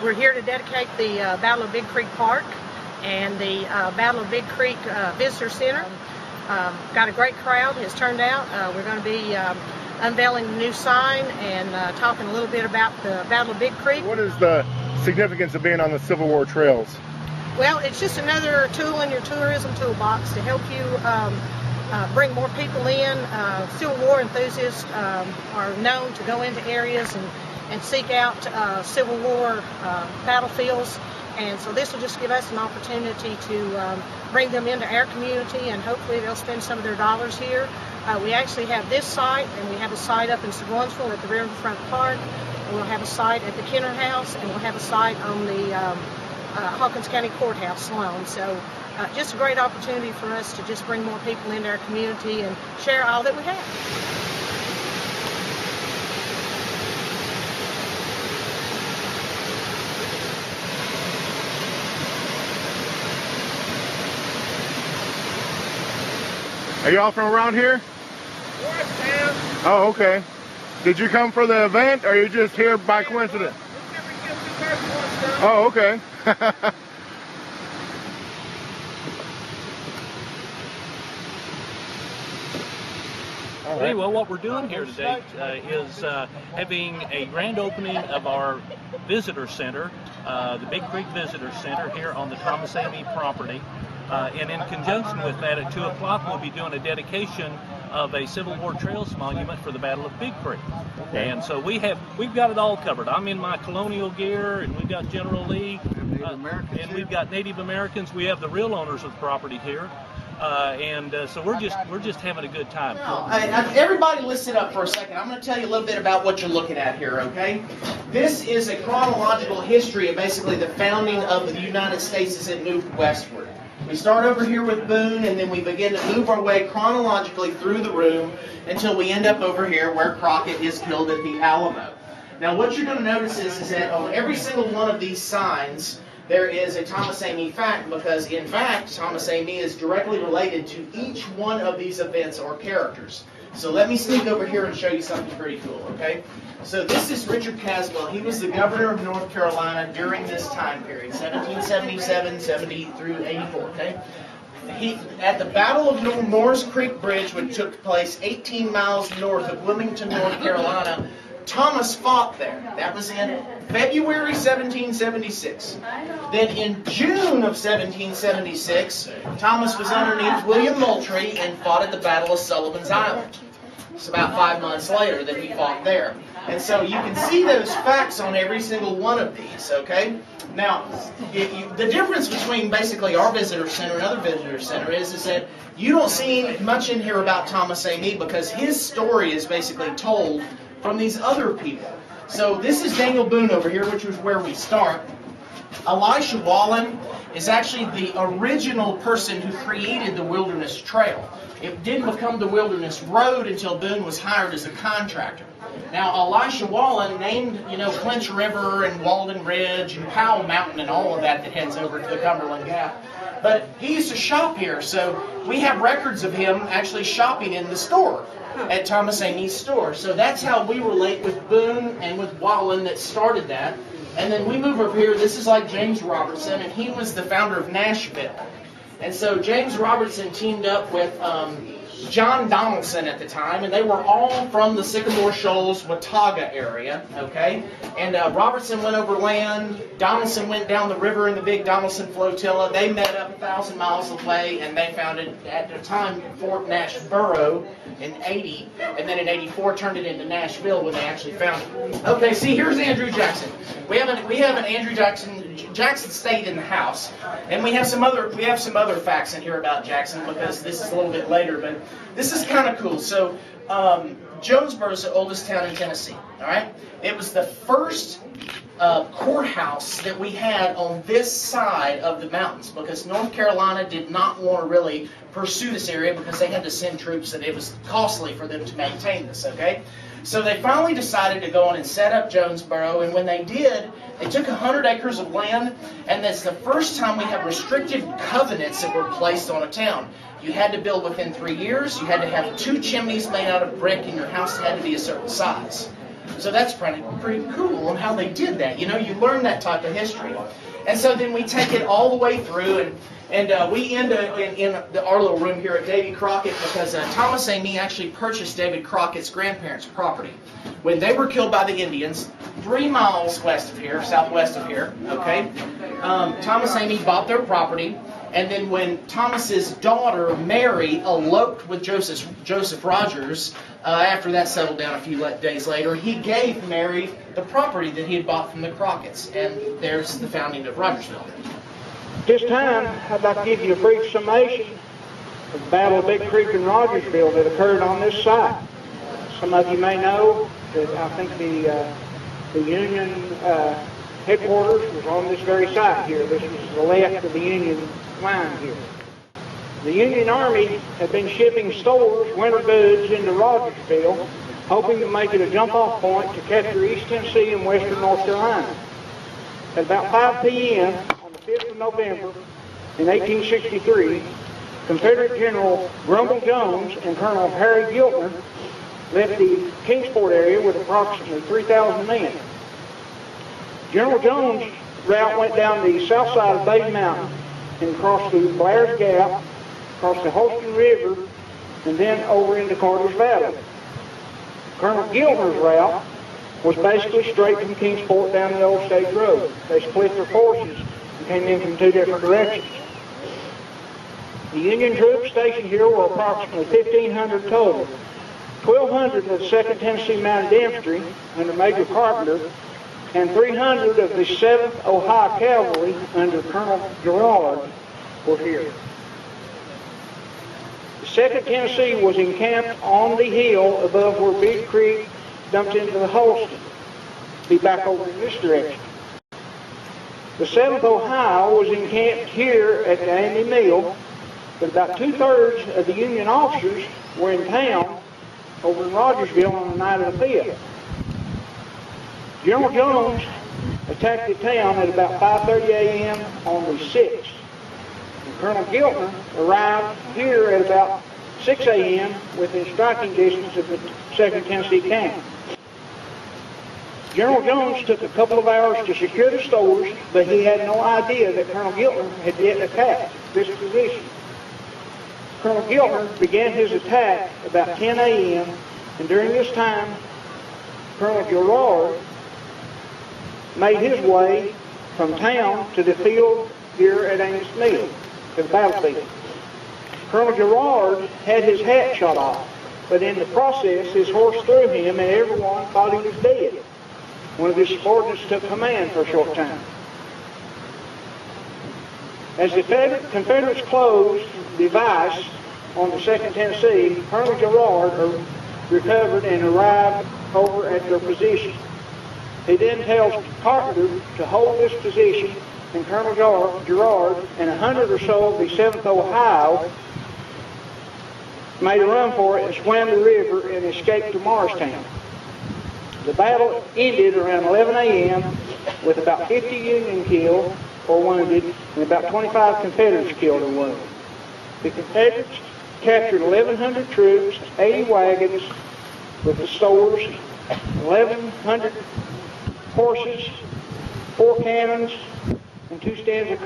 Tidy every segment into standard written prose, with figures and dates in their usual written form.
We're here to dedicate the Battle of Big Creek Park and the Battle of Big Creek Visitor Center. Got a great crowd has turned out. We're going to be unveiling the new sign and talking a little bit about the Battle of Big Creek. What is the significance of being on the Civil War trails? Well, it's just another tool in your tourism toolbox to help you bring more people in. Civil War enthusiasts are known to go into areas and seek out Civil War battlefields. And so this will just give us an opportunity to bring them into our community, and hopefully they'll spend some of their dollars here. We actually have this site, and we have a site up in Rogersville at the Riverfront Park, and we'll have a site at the Kenner House, and we'll have a site on the Hawkins County Courthouse, Sloan. So just a great opportunity for us to just bring more people into our community and share all that we have. Are you all from around here? Oh, okay. Did you come for the event, or are you just here by coincidence? Oh, okay. Okay, well, what we're doing here today is having a grand opening of our visitor center, the Big Creek Visitor Center here on the Thomas Amy property. And in conjunction with that, at 2 o'clock, we'll be doing a dedication of a Civil War Trails monument for the Battle of Big Creek. Okay. And so we've got it all covered. I'm in my colonial gear, and we've got General Lee, and we've got Native Americans. We have the real owners of the property here. So we're just having a good time. Everybody listen up for a second. I'm going to tell you a little bit about what you're looking at here, okay? This is a chronological history of basically the founding of the United States as it moved westward. We start over here with Boone, and then we begin to move our way chronologically through the room until we end up over here where Crockett is killed at the Alamo. Now what you're going to notice is that on every single one of these signs, there is a Thomas Amy fact, because in fact, Thomas Amy is directly related to each one of these events or characters. So let me sneak over here and show you something pretty cool, okay? So this is Richard Caswell. He was the governor of North Carolina during this time period, 1777, 70 through 84, okay? At the Battle of Moore's Creek Bridge, which took place 18 miles north of Wilmington, North Carolina, Thomas fought there. That was in February 1776. Then in June of 1776, Thomas was underneath William Moultrie and fought at the Battle of Sullivan's Island. It's about 5 months later that he fought there. And so you can see those facts on every single one of these, okay? Now, the difference between basically our visitor center and other visitor center is that you don't see much in here about Thomas Amy, because his story is basically told from these other people. So this is Daniel Boone over here, which was where we start. Elisha Wallen is actually the original person who created the Wilderness Trail. It didn't become the Wilderness Road until Boone was hired as a contractor. Now, Elisha Wallen named, Clinch River and Walden Ridge and Powell Mountain and all of that heads over to the Cumberland Gap. But he used to shop here, so we have records of him actually shopping in the store, at Thomas Amy's store. So that's how we relate with Boone and with Wallen that started that. And then we move over here. This is like James Robertson, and he was the founder of Nashville. And so James Robertson teamed up with John Donaldson at the time, and they were all from the Sycamore Shoals, Watauga area, okay? And Robertson went over land, Donaldson went down the river in the big Donaldson flotilla. They met up 1,000 miles away, and they founded, at the time, Fort Nashboro in 80, and then in 84 turned it into Nashville when they actually found it. Okay, see, here's Andrew Jackson. We have an Andrew Jackson stayed in the house, and we have some other facts in here about Jackson, because this is a little bit later, but this is kind of cool. So Jonesboro is the oldest town in Tennessee. All right, it was the first courthouse that we had on this side of the mountains, because North Carolina did not want to really pursue this area because they had to send troops, and it was costly for them to maintain this. Okay. So they finally decided to go on and set up Jonesboro, and when they did, they took 100 acres of land, and that's the first time we have restrictive covenants that were placed on a town. You had to build within 3 years, you had to have 2 chimneys made out of brick, and your house had to be a certain size. So that's pretty cool on how they did that. You know, you learn that type of history. And so then we take it all the way through, and we end in our little room here at Davy Crockett, because Thomas Amy actually purchased David Crockett's grandparents' property when they were killed by the Indians 3 miles west of here, southwest of here. Okay, Thomas Amy bought their property, and then when Thomas's daughter Mary eloped with Joseph Rogers, after that settled down a few days later, he gave Mary the property that he had bought from the Crockett's, and there's the founding of Rogersville. This time, I'd like to give you a brief summation of the Battle of Big Creek and Rogersville that occurred on this site. Some of you may know that I think the Union headquarters was on this very site here. This was the left of the Union line here. The Union Army had been shipping stores, winter goods, into Rogersville, hoping to make it a jump-off point to capture East Tennessee and western North Carolina. At about 5 p.m. on the 5th of November in 1863, Confederate General Grumble Jones and Colonel Harry Giltner left the Kingsport area with approximately 3,000 men. General Jones' route went down the south side of Bay Mountain and crossed through Blair's Gap, across the Holston River, and then over into Carter's Valley. Colonel Giltner's route was basically straight from Kingsport down the Old State Road. They split their forces and came in from 2 different directions. The Union troops stationed here were approximately 1,500 total. 1,200 of the 2nd Tennessee Mounted Infantry under Major Carpenter, and 300 of the 7th Ohio Cavalry under Colonel Gerard were here. The 2nd Tennessee was encamped on the hill above where Big Creek dumped into the Holston. Be back over in this direction. The 7th Ohio was encamped here at the Andy Mill, but about 2/3 of the Union officers were in town over in Rogersville on the night of the 5th. General Jones attacked the town at about 5:30 a.m. on the 6th. And Colonel Giltner arrived here at about 6 a.m. within striking distance of the 2nd Tennessee camp. General Jones took a couple of hours to secure the stores, but he had no idea that Colonel Giltner had yet attacked this position. Colonel Giltner began his attack about 10 a.m., and during this time, Colonel Gerard made his way from town to the field here at Amos Mill, to the battlefield. Colonel Gerard had his hat shot off, but in the process, his horse threw him, and everyone thought he was dead. One of his subordinates took command for a short time. As the Confederates closed the vise on the 2nd Tennessee, Colonel Gerard recovered and arrived over at their position. He then tells Carpenter to hold this position, and Colonel Gerard and 100 or so of the 7th Ohio made a run for it and swam the river and escaped to Morristown. The battle ended around 11 a.m. with about 50 Union killed or wounded and about 25 Confederates killed or wounded. The Confederates captured 1,100 troops, 80 wagons with the stores, 1,100 horses, 4 cannons, and 2 stands of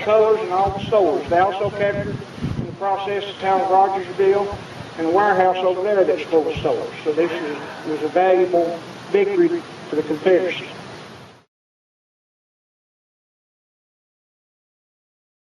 colors and all the stores. They also captured in the process the town of Rogersville and a warehouse over there that's full of stores. So this was a valuable victory for the Confederacy.